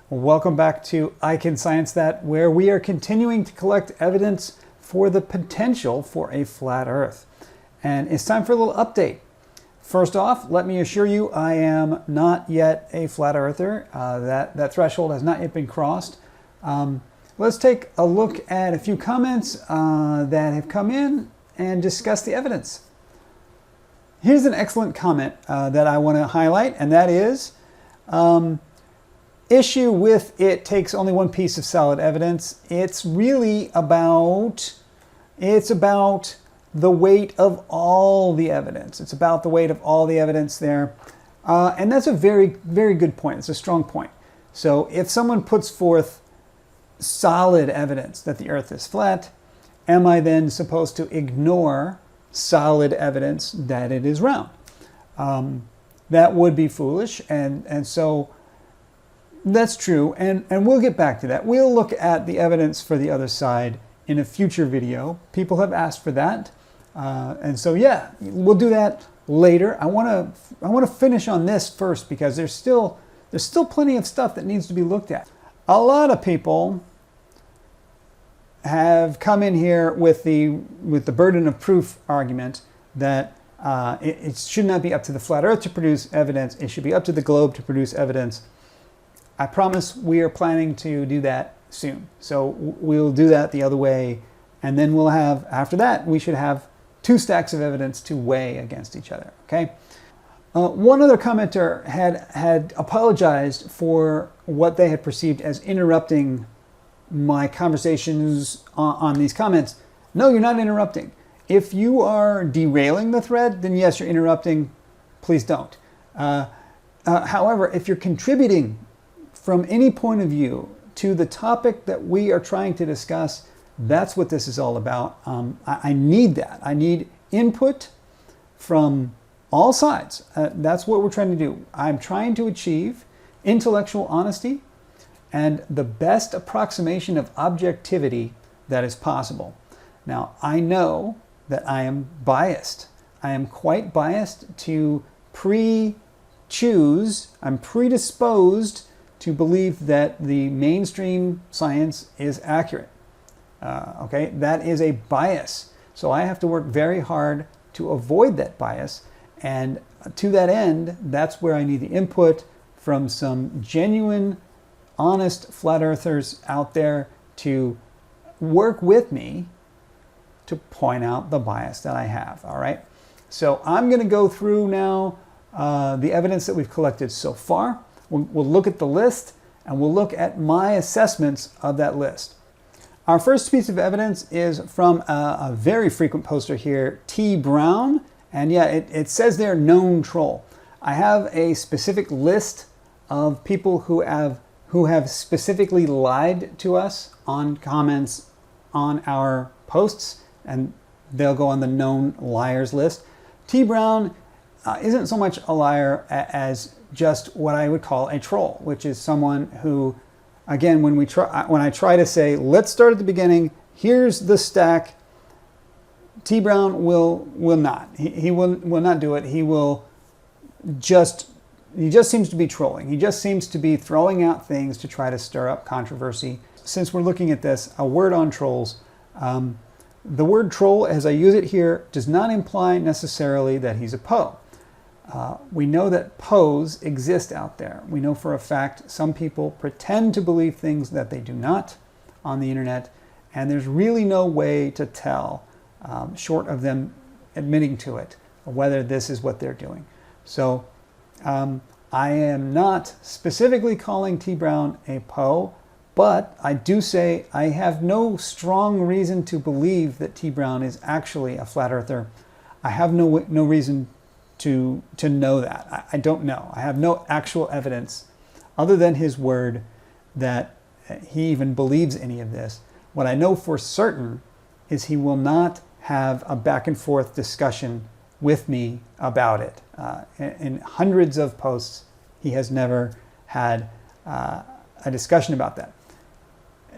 Welcome back to I Can Science That, where we are continuing to collect evidence for the potential for a flat Earth. And it's time for a little update. First off, let me assure you I am not yet a flat earther. That threshold has not yet been crossed. Let's take a look at a few comments that have come in and discuss the evidence. Here's an excellent comment that I want to highlight, and that is issue with it takes only one piece of solid evidence. It's really about, the weight of all the evidence. It's about the weight of all the evidence there. And that's a very, very good point. It's a strong point. So if someone puts forth solid evidence that the Earth is flat, am I then supposed to ignore solid evidence that it is round? That would be foolish. And so that's true, and we'll get back to that. We'll look at the evidence for the other side in a future video. People have asked for that, and so yeah, we'll do that later. I want to finish on this first because there's still plenty of stuff that needs to be looked at. A lot of people have come in here with the burden of proof argument that it should not be up to the flat Earth to produce evidence. It should be up to the globe to produce evidence. I promise we are planning to do that soon. So we'll do that the other way. And then we'll have, after that, we should have two stacks of evidence to weigh against each other, okay? One other commenter had apologized for what they had perceived as interrupting my conversations on these comments. No, you're not interrupting. If you are derailing the thread, then yes, you're interrupting. Please don't. However, if you're contributing from any point of view to the topic that we are trying to discuss, that's what this is all about. I need that. I need input from all sides. That's what we're trying to do. I'm trying to achieve intellectual honesty and the best approximation of objectivity that is possible. Now, I know that I am biased. I am quite biased to pre-choose. I'm predisposed to believe that the mainstream science is accurate. Okay, that is a bias. So I have to work very hard to avoid that bias. And to that end, that's where I need the input from some genuine, honest flat earthers out there to work with me to point out the bias that I have. All right. So I'm going to go through now the evidence that we've collected so far. We'll look at the list, and we'll look at my assessments of that list. Our first piece of evidence is from a very frequent poster here, T. Brown. And yeah, it says there, known troll. I have a specific list of people who have specifically lied to us on comments on our posts, and they'll go on the known liars list. T. Brown isn't so much a liar as just what I would call a troll, which is someone who, again, when I try to say, let's start at the beginning, here's the stack, T. Brown will not. He will not do it. He just seems to be trolling. He just seems to be throwing out things to try to stir up controversy. Since we're looking at this, a word on trolls. The word troll, as I use it here, does not imply necessarily that he's a Poe. We know that Poes exist out there. We know for a fact some people pretend to believe things that they do not on the internet, and there's really no way to tell, short of them admitting to it, whether this is what they're doing. So I am not specifically calling T. Brown a Poe, but I do say I have no strong reason to believe that T. Brown is actually a flat earther. I have no reason to know that. I don't know. I have no actual evidence other than his word that he even believes any of this. What I know for certain is he will not have a back and forth discussion with me about it. In hundreds of posts, he has never had a discussion about that.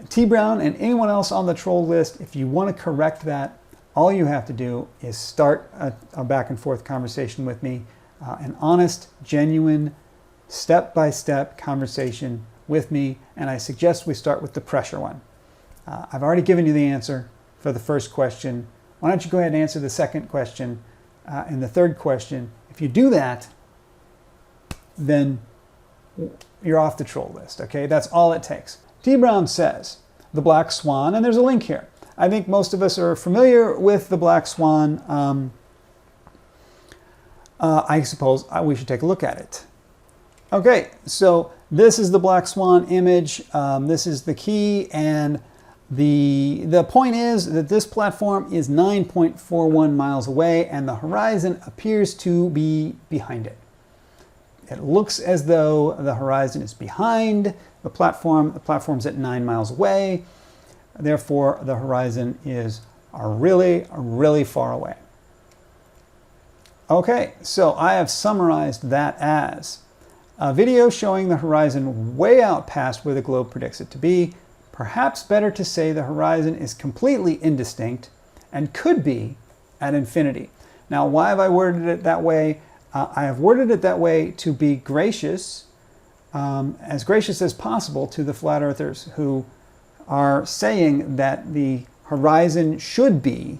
T. Brown and anyone else on the troll list, if you want to correct that, all you have to do is start a back and forth conversation with me, an honest, genuine, step-by-step conversation with me, and I suggest we start with the pressure one. I've already given you the answer for the first question. Why don't you go ahead and answer the second question and the third question? If you do that, then you're off the troll list, okay? That's all it takes. T. Brown says, the Black Swan, and there's a link here. I think most of us are familiar with the Black Swan. I suppose we should take a look at it. Okay, so this is the Black Swan image. This is the key, and the point is that this platform is 9.41 miles away, and the horizon appears to be behind it. It looks as though the horizon is behind the platform. The platform's at 9 miles away. Therefore, the horizon is really far away. Okay, so I have summarized that as a video showing the horizon way out past where the globe predicts it to be. Perhaps better to say the horizon is completely indistinct and could be at infinity. Now, why have I worded it that way? I have worded it that way to be gracious as possible to the flat earthers who are saying that the horizon should be,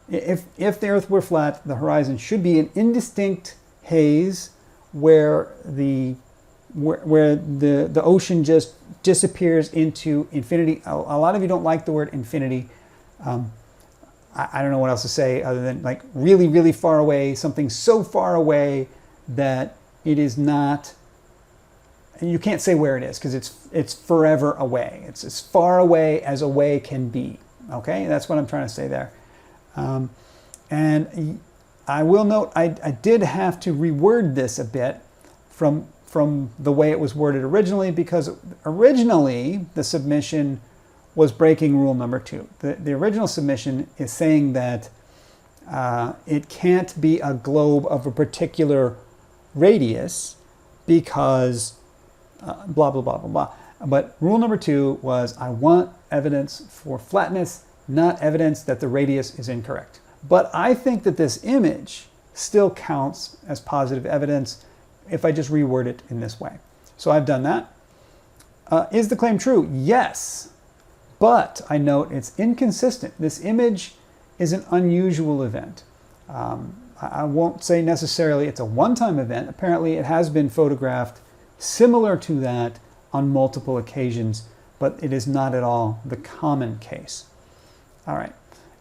if the earth were flat, the horizon should be an indistinct haze where the ocean just disappears into infinity. A lot of you don't like the word infinity. I don't know what else to say other than like really far away, something so far away that it is not, you can't say where it is because it's forever away. It's as far away as away can be. Okay, that's what I'm trying to say there. And I will note I did have to reword this a bit from the way it was worded originally, because originally the submission was breaking rule number 2. The original submission is saying that it can't be a globe of a particular radius because blah, blah, blah, blah, blah. But rule number 2 was I want evidence for flatness, not evidence that the radius is incorrect. But I think that this image still counts as positive evidence if I just reword it in this way. So I've done that. Is the claim true? Yes. But I note it's inconsistent. This image is an unusual event. I won't say necessarily it's a one-time event. Apparently it has been photographed similar to that on multiple occasions, but it is not at all the common case. All right.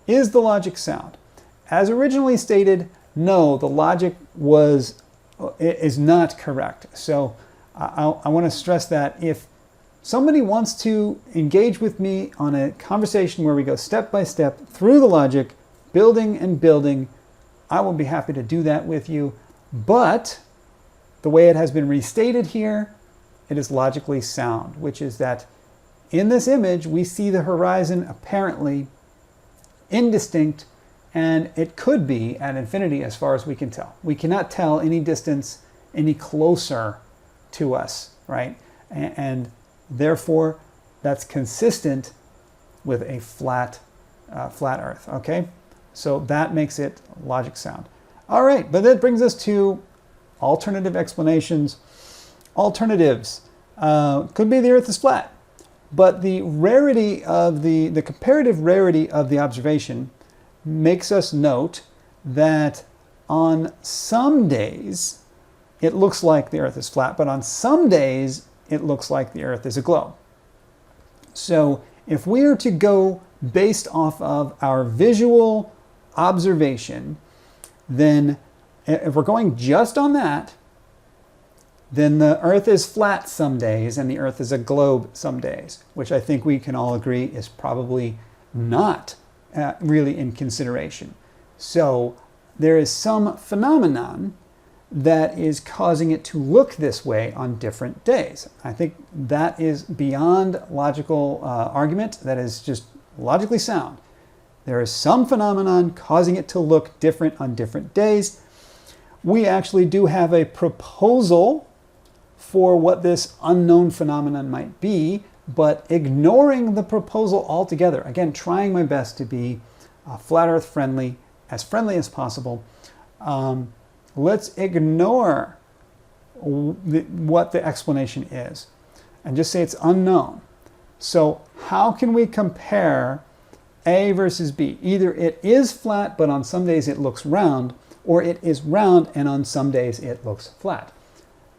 Is the logic sound? As originally stated, no, the logic is not correct. So I want to stress that if somebody wants to engage with me on a conversation where we go step by step through the logic, building and building, I will be happy to do that with you. But the way it has been restated here, it is logically sound, which is that in this image, we see the horizon apparently indistinct, and it could be at infinity as far as we can tell. We cannot tell any distance any closer to us, right? And therefore, that's consistent with a flat Earth, okay? So that makes it logic sound. All right, but that brings us to alternative explanations. Alternatives. Could be the Earth is flat, but the rarity of the comparative rarity of the observation makes us note that on some days it looks like the Earth is flat, but on some days it looks like the Earth is a globe. So if we are to go based off of our visual observation, then if we're going just on that, then the Earth is flat some days and the Earth is a globe some days, which I think we can all agree is probably not really in consideration. So there is some phenomenon that is causing it to look this way on different days. I think that is beyond logical argument. That is just logically sound. There is some phenomenon causing it to look different on different days. We actually do have a proposal for what this unknown phenomenon might be, but ignoring the proposal altogether, again, trying my best to be flat Earth friendly as possible, let's ignore what the explanation is, and just say it's unknown. So how can we compare A versus B? Either it is flat, but on some days it looks round, or it is round and on some days it looks flat.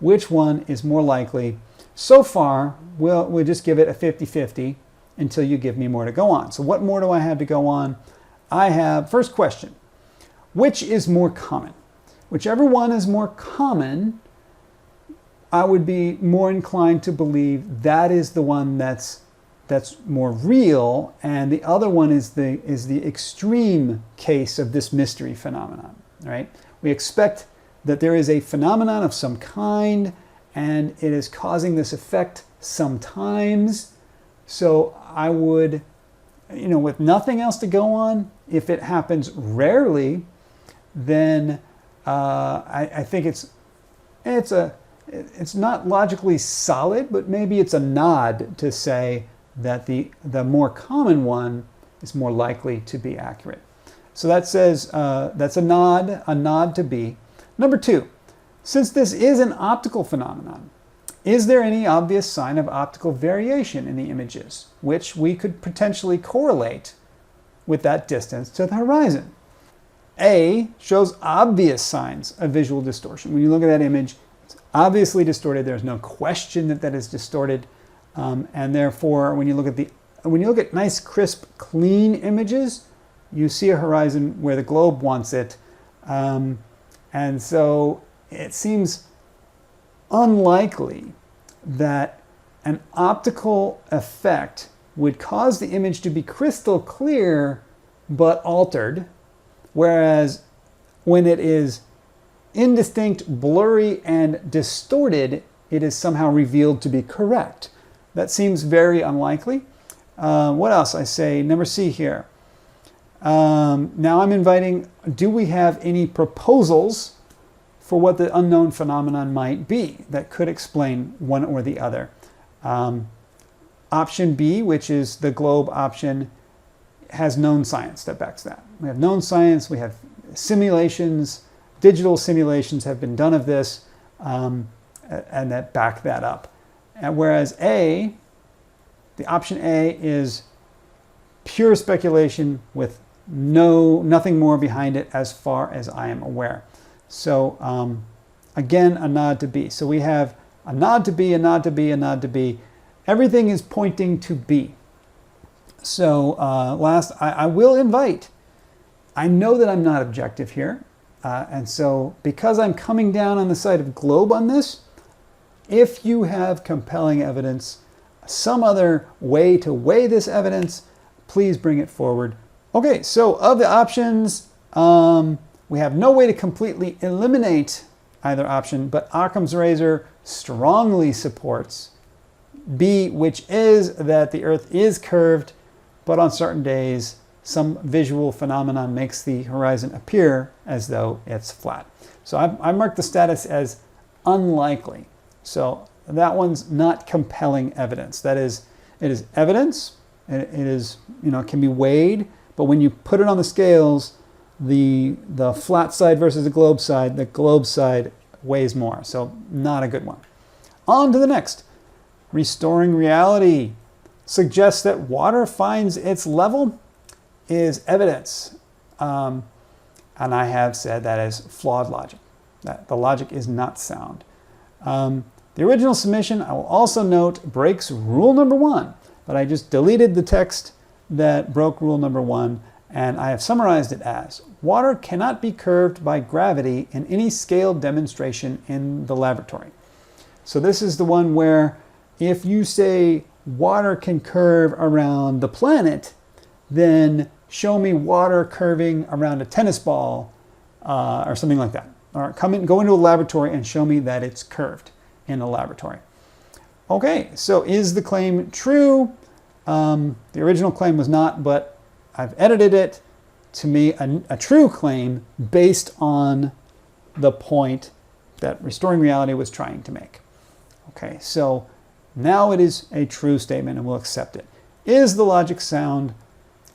Which one is more likely? So far, we'll just give it a 50-50 until you give me more to go on. So what more do I have to go on? I have, first question, which is more common? Whichever one is more common, I would be more inclined to believe that is the one that's more real, and the other one is the extreme case of this mystery phenomenon, right? We expect that there is a phenomenon of some kind, and it is causing this effect sometimes. So I would, with nothing else to go on, if it happens rarely, then I think it's not logically solid, but maybe it's a nod to say that the more common one is more likely to be accurate. So that says that's a nod to B. Number 2, since this is an optical phenomenon, is there any obvious sign of optical variation in the images, which we could potentially correlate with that distance to the horizon? A shows obvious signs of visual distortion. When you look at that image, it's obviously distorted. There's no question that is distorted. And therefore, when you look at nice, crisp, clean images, you see a horizon where the globe wants it. And so it seems unlikely that an optical effect would cause the image to be crystal clear but altered, whereas when it is indistinct, blurry, and distorted, it is somehow revealed to be correct. That seems very unlikely. What else? I say number C here. Now I'm inviting, do we have any proposals for what the unknown phenomenon might be that could explain one or the other? Option B, which is the globe option, has known science that backs that. We have known science, we have simulations, digital simulations have been done of this, and that back that up. And whereas A, the option A is pure speculation with nothing more behind it as far as I am aware. So again, a nod to B. So we have a nod to B, a nod to B, a nod to B. Everything is pointing to B. So last, I will invite, I know that I'm not objective here. And so because I'm coming down on the side of globe on this, if you have compelling evidence, some other way to weigh this evidence, please bring it forward. Okay, so of the options, we have no way to completely eliminate either option, but Occam's razor strongly supports B, which is that the Earth is curved, but on certain days, some visual phenomenon makes the horizon appear as though it's flat. So I marked the status as unlikely. So that one's not compelling evidence. That is, it is evidence. It is, can be weighed, but when you put it on the scales, the flat side versus the globe side weighs more. So not a good one. On to the next. Restoring reality suggests that water finds its level is evidence. And I have said that is flawed logic, that the logic is not sound. The original submission, I will also note, breaks rule number 1, but I just deleted the text that broke rule number 1, and I have summarized it as, water cannot be curved by gravity in any scaled demonstration in the laboratory. So this is the one where if you say water can curve around the planet, then show me water curving around a tennis ball or something like that. Or go into a laboratory and show me that it's curved in a laboratory. Okay, so is the claim true? The original claim was not, but I've edited it to me a true claim based on the point that Restoring Reality was trying to make. Okay, so now it is a true statement and we'll accept it. Is the logic sound?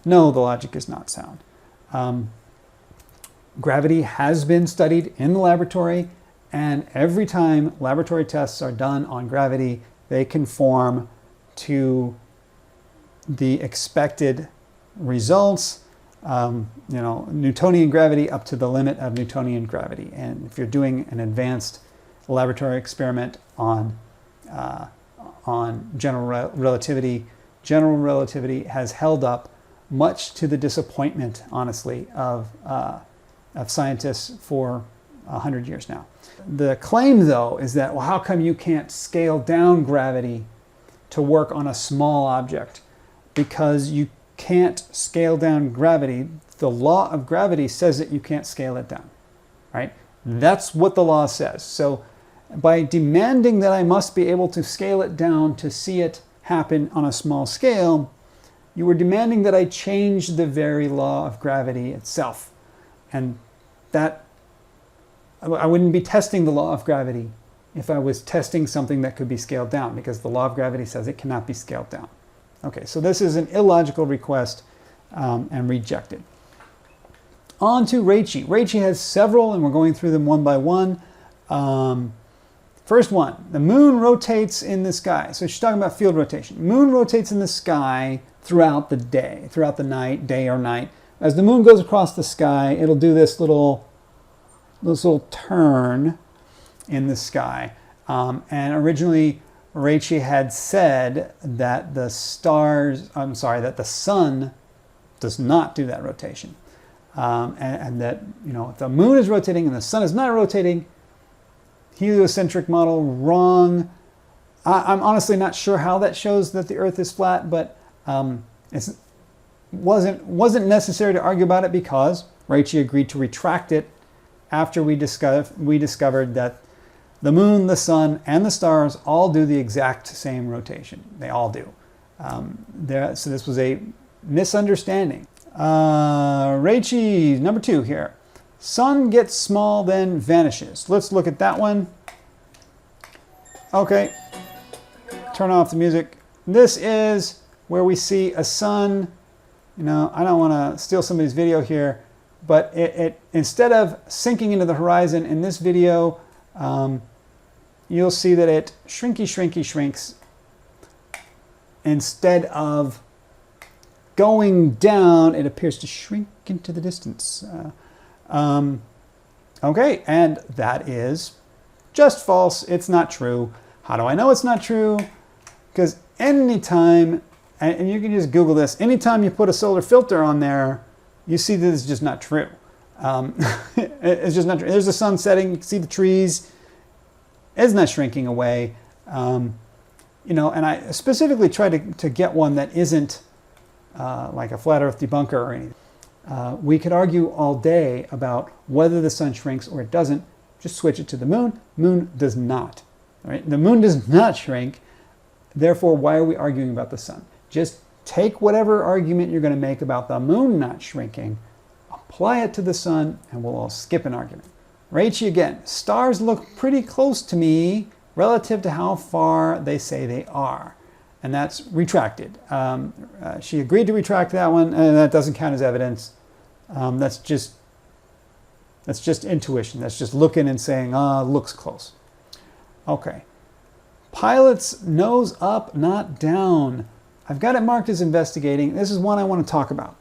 No, the logic is not sound. Gravity has been studied in the laboratory And every time laboratory tests are done on gravity, they conform to the expected results. Newtonian gravity up to the limit of Newtonian gravity. And if you're doing an advanced laboratory experiment on general relativity has held up, much to the disappointment, honestly, of scientists for 100 years now. The claim, though, is that, well, how come you can't scale down gravity to work on a small object? Because you can't scale down gravity. The law of gravity says that you can't scale it down, right? That's what the law says. So by demanding that I must be able to scale it down to see it happen on a small scale, you were demanding that I change the very law of gravity itself. And that, I wouldn't be testing the law of gravity if I was testing something that could be scaled down, because the law of gravity says it cannot be scaled down. Okay, so this is an illogical request and rejected. On to Ricci. Ricci has several, and we're going through them one by one. First one, the moon rotates in the sky. So she's talking about field rotation. Moon rotates in the sky throughout the day, throughout the night, day or night. As the moon goes across the sky, it'll do this little turn in the sky. And originally, Ricci had said that the sun does not do that rotation. And that, if the moon is rotating and the sun is not rotating, heliocentric model, wrong. I'm honestly not sure how that shows that the Earth is flat, but it wasn't necessary to argue about it, because Ricci agreed to retract it after we discovered that the moon, the sun, and the stars all do the exact same rotation. They all do. So this was a misunderstanding. Ricci, number 2 here. Sun gets small, then vanishes. Let's look at that one. Okay, turn off the music. This is where we see a sun. I don't want to steal somebody's video here, but it instead of sinking into the horizon in this video, you'll see that it shrinks instead of going down. It appears to shrink into the distance. Okay, and that is just false. It's not true. How do I know it's not true? Because anytime, and you can just Google this, anytime you put a solar filter on there, you see that it's just not true. It's just not true. There's the sun setting, you can see the trees. It's not shrinking away. And I specifically tried to get one that isn't like a flat earth debunker or anything. We could argue all day about whether the sun shrinks or it doesn't. Just switch it to the moon. Moon does not. All right? The moon does not shrink. Therefore, why are we arguing about the sun? Just take whatever argument you're going to make about the moon not shrinking, apply it to the sun, and we'll all skip an argument. Ricci again. Stars look pretty close to me relative to how far they say they are. And that's retracted. She agreed to retract that one, and that doesn't count as evidence. That's just intuition. That's just looking and saying, looks close. Okay. Pilot's nose up, not down. I've got it marked as investigating. This is one I want to talk about.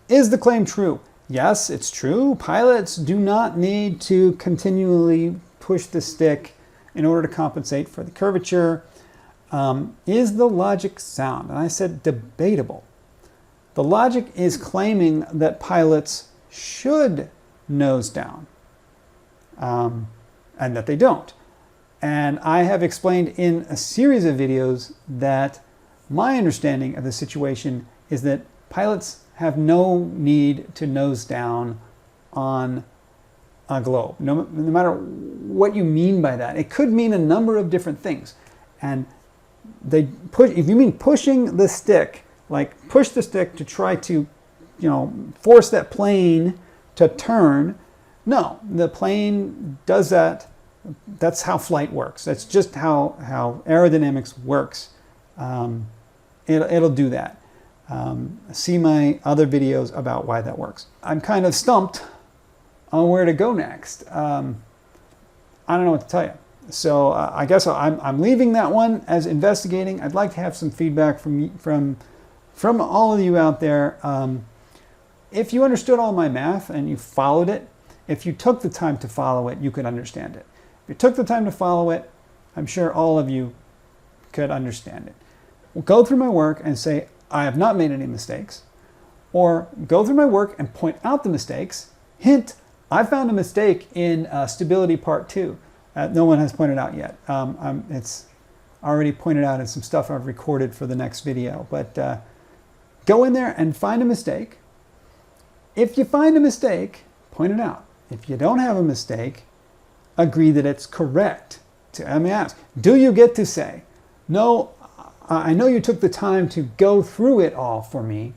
Is the claim true? Yes, it's true. Pilots do not need to continually push the stick in order to compensate for the curvature. Is the logic sound? And I said debatable. The logic is claiming that pilots should nose down, and that they don't. And I have explained in a series of videos that my understanding of the situation is that pilots have no need to nose down on a globe, no matter what you mean by that. It could mean a number of different things. And if you mean pushing the stick, like push the stick to try to, force that plane to turn, no, the plane does that. That's how flight works. That's just how aerodynamics works. It'll do that. See my other videos about why that works. I'm kind of stumped on where to go next. I don't know what to tell you. So I guess I'm leaving that one as investigating. I'd like to have some feedback from all of you out there. If you understood all my math and you followed it, if you took the time to follow it, you could understand it. If you took the time to follow it, I'm sure all of you could understand it. Go through my work and say, I have not made any mistakes. Or go through my work and point out the mistakes. Hint, I found a mistake in stability part 2. No one has pointed out yet. It's already pointed out in some stuff I've recorded for the next video. But go in there and find a mistake. If you find a mistake, point it out. If you don't have a mistake, agree that it's correct. Let me ask, do you get to say, no, I know you took the time to go through it all for me,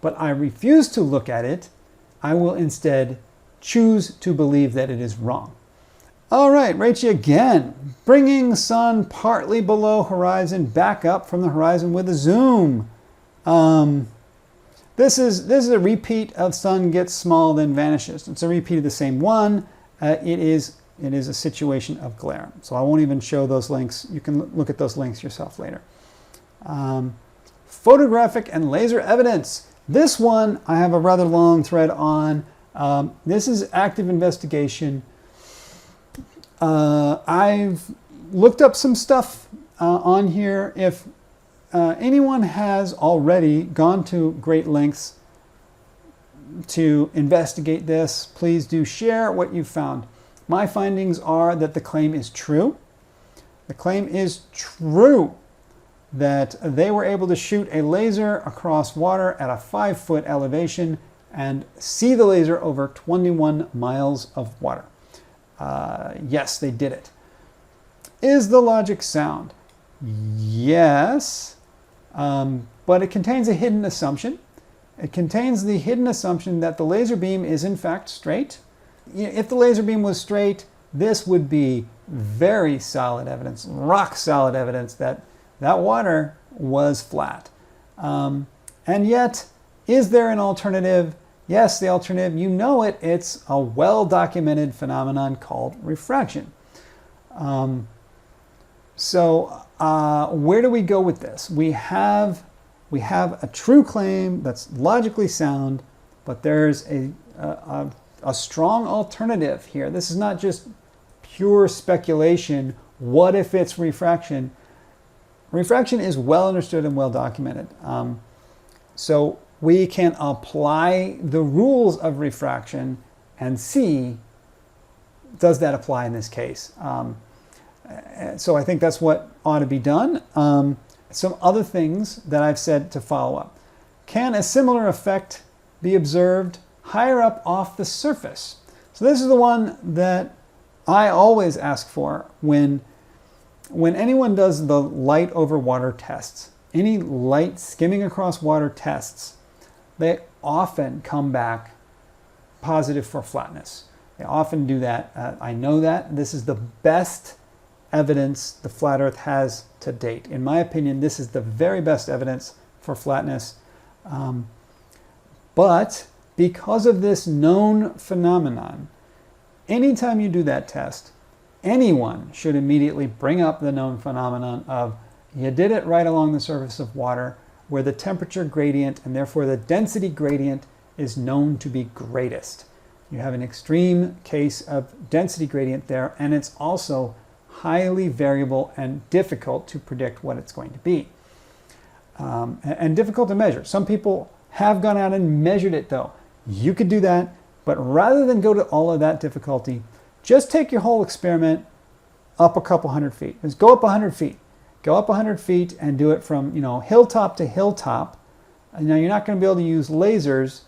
but I refuse to look at it. I will instead choose to believe that it is wrong. All right, Rachie again. Bringing sun partly below horizon back up from the horizon with a zoom. This is a repeat of sun gets small then vanishes. It's a repeat of the same one. It is a situation of glare. So I won't even show those links. You can look at those links yourself later. Photographic and Laser Evidence. This one I have a rather long thread on. This is active investigation. I've looked up some stuff on here. If anyone has already gone to great lengths to investigate this, please do share what you found. My findings are that the claim is true. The claim is true that they were able to shoot a laser across water at a 5-foot elevation and see the laser over 21 miles of water. Yes, they did it. Is the logic sound? Yes, but it contains a hidden assumption. It contains the hidden assumption that the laser beam is in fact straight. If the laser beam was straight, this would be very solid evidence, rock solid evidence that that water was flat. And yet, is there an alternative? Yes, the alternative, you know it, it's a well-documented phenomenon called refraction. So where do we go with this? We have a true claim that's logically sound, but there's a strong alternative here. This is not just pure speculation. What if it's refraction? Refraction is well understood and well documented. So we can apply the rules of refraction and see, does that apply in this case? So I think that's what ought to be done. Some other things that I've said to follow up. Can a similar effect be observed higher up off the surface? So this is the one that I always ask for when anyone does the light over water tests, any light skimming across water tests, they often come back positive for flatness. They often do that. I know that. This is the best evidence the flat Earth has to date. In my opinion, this is the very best evidence for flatness. But because of this known phenomenon, anytime you do that test, anyone should immediately bring up the known phenomenon of you did it right along the surface of water where the temperature gradient and therefore the density gradient is known to be greatest. You have an extreme case of density gradient there, and it's also highly variable and difficult to predict what it's going to be. And difficult to measure. Some people have gone out and measured it though. You could do that, but rather than go to all of that difficulty, just take your whole experiment up a couple hundred feet. Just go up 100 feet. Go up 100 feet and do it from, hilltop to hilltop. And now you're not going to be able to use lasers.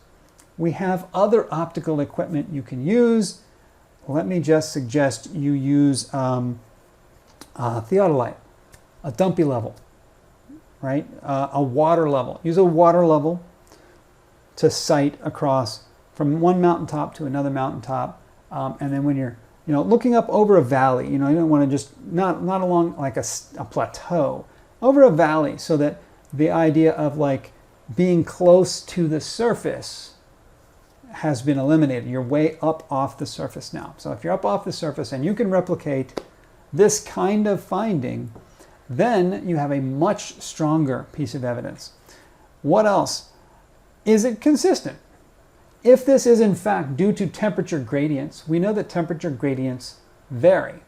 We have other optical equipment you can use. Let me just suggest you use theodolite, a dumpy level, right? A water level. Use a water level to sight across from one mountaintop to another mountaintop. And then when you're looking up over a valley, you don't want to just, not along like a plateau, over a valley, so that the idea of like being close to the surface has been eliminated. You're way up off the surface now. So if you're up off the surface and you can replicate this kind of finding, then you have a much stronger piece of evidence. What else? Is it consistent? If this is in fact due to temperature gradients, we know that temperature gradients vary.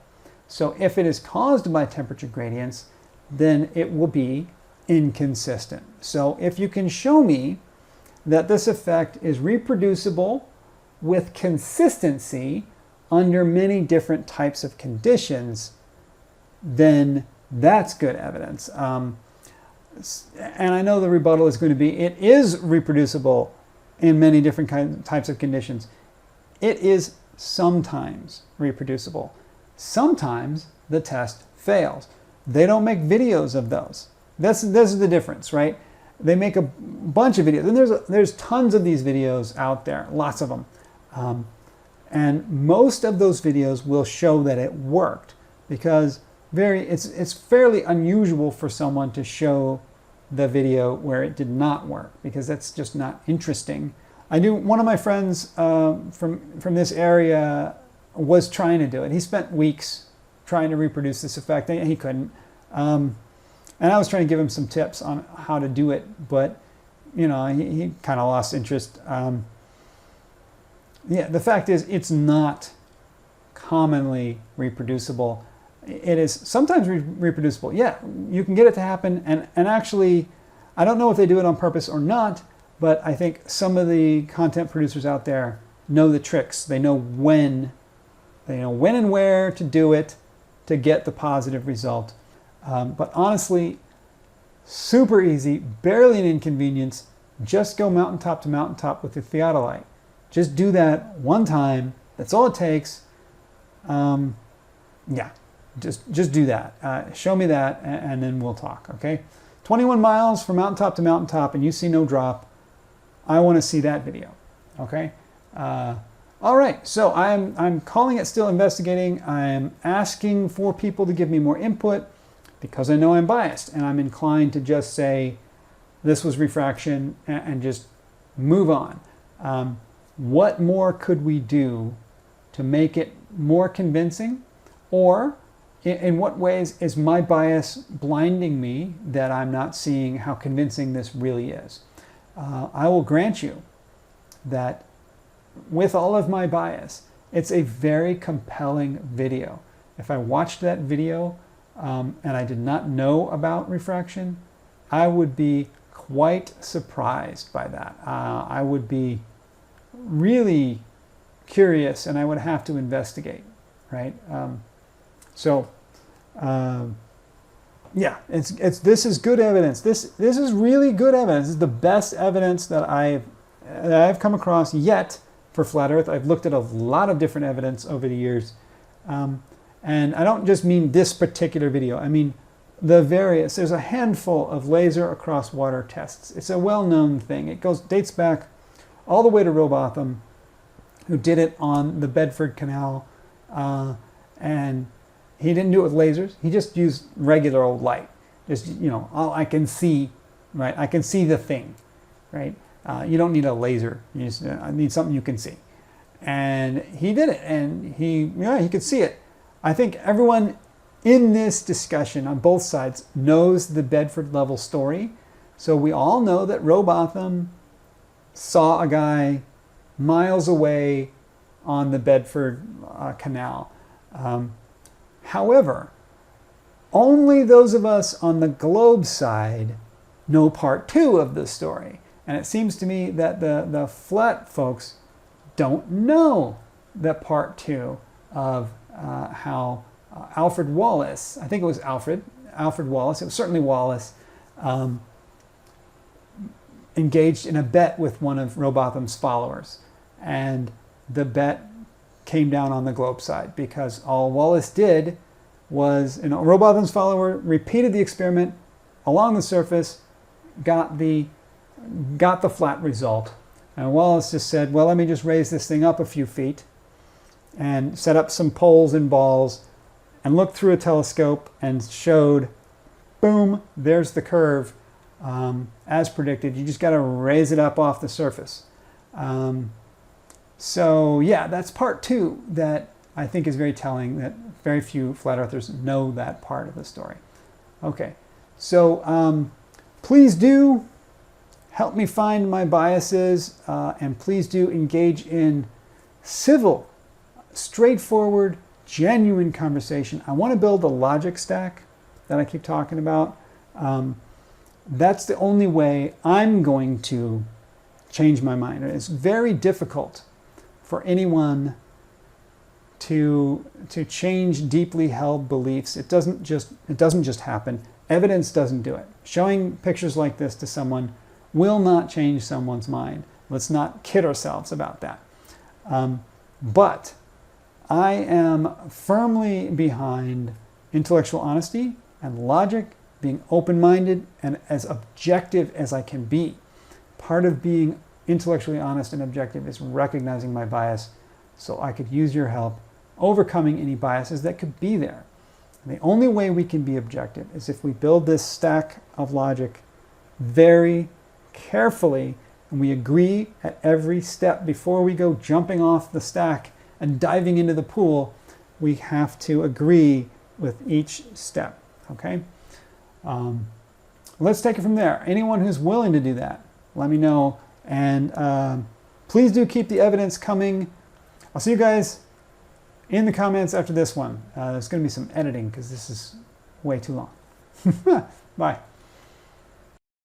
So if it is caused by temperature gradients, then it will be inconsistent. So if you can show me that this effect is reproducible with consistency under many different types of conditions, then that's good evidence. And I know the rebuttal is going to be, it is reproducible in many different types of conditions. It is sometimes reproducible. Sometimes the test fails. They don't make videos of those. This is the difference, right? They make a bunch of videos, and there's tons of these videos out there, lots of them. And most of those videos will show that it worked, because it's fairly unusual for someone to show the video where it did not work, because that's just not interesting. I knew one of my friends from this area was trying to do it. He spent weeks trying to reproduce this effect, and he couldn't. And I was trying to give him some tips on how to do it, but you know, he kind of lost interest. Yeah, the fact is, it's not commonly reproducible. It is sometimes reproducible. Yeah, you can get it to happen, and actually, I don't know if they do it on purpose or not, but I think some of the content producers out there know the tricks. They know when and where to do it to get the positive result. But honestly, super easy, barely an inconvenience. Just go mountaintop to mountaintop with the theodolite. Just do that one time. That's all it takes. Yeah, just do that. Show me that, and then we'll talk, okay? 21 miles from mountaintop to mountaintop, and you see no drop. I want to see that video, okay? All right, so I'm calling it still investigating. I'm asking for people to give me more input, because I know I'm biased, and I'm inclined to just say this was refraction and just move on. What more could we do to make it more convincing? Or in what ways is my bias blinding me that I'm not seeing how convincing this really is? I will grant you that with all of my bias, it's a very compelling video. If I watched that video and I did not know about refraction, I would be quite surprised by that. I would be really curious, and I would have to investigate, right? Yeah, this is good evidence. This is really good evidence. This is the best evidence that I've come across yet for flat Earth. I've looked at a lot of different evidence over the years. And I don't just mean this particular video. I mean there's a handful of laser across water tests. It's a well-known thing. It dates back all the way to Rowbotham, who did it on the Bedford Canal. And he didn't do it with lasers. He just used regular old light. Just, you know, all I can see, right? I can see the thing, right? You don't need a laser. You just need something you can see. And he did it, and he could see it. I think everyone in this discussion on both sides knows the Bedford level story. So we all know that Rowbotham saw a guy miles away on the Bedford Canal. However, only those of us on the globe side know part 2 of the story. And it seems to me that the flat folks don't know that part 2 of how Alfred Wallace, I think it was Alfred Wallace, it was certainly Wallace, engaged in a bet with one of Rowbotham's followers. And the bet came down on the globe side, because all Wallace did was, Rowbotham's follower repeated the experiment along the surface, got the flat result. And Wallace just said, well, let me just raise this thing up a few feet and set up some poles and balls and looked through a telescope and showed, boom, there's the curve as predicted. You just got to raise it up off the surface. So yeah, that's part 2 that I think is very telling, that very few flat earthers know that part of the story. Okay, so please do help me find my biases, and please do engage in civil, straightforward, genuine conversation. I want to build a logic stack that I keep talking about. That's the only way I'm going to change my mind. It's very difficult for anyone to change deeply held beliefs. It doesn't just happen. Evidence doesn't do it. Showing pictures like this to someone will not change someone's mind. Let's not kid ourselves about that. But I am firmly behind intellectual honesty and logic, being open-minded and as objective as I can be. Part of being intellectually honest and objective is recognizing my bias, so I could use your help overcoming any biases that could be there. And the only way we can be objective is if we build this stack of logic very carefully, and we agree at every step before we go jumping off the stack and diving into the pool. We have to agree with each step. Okay, let's take it from there. Anyone who's willing to do that, let me know. And please do keep the evidence coming. I'll see you guys in the comments after this one. There's going to be some editing because this is way too long. Bye.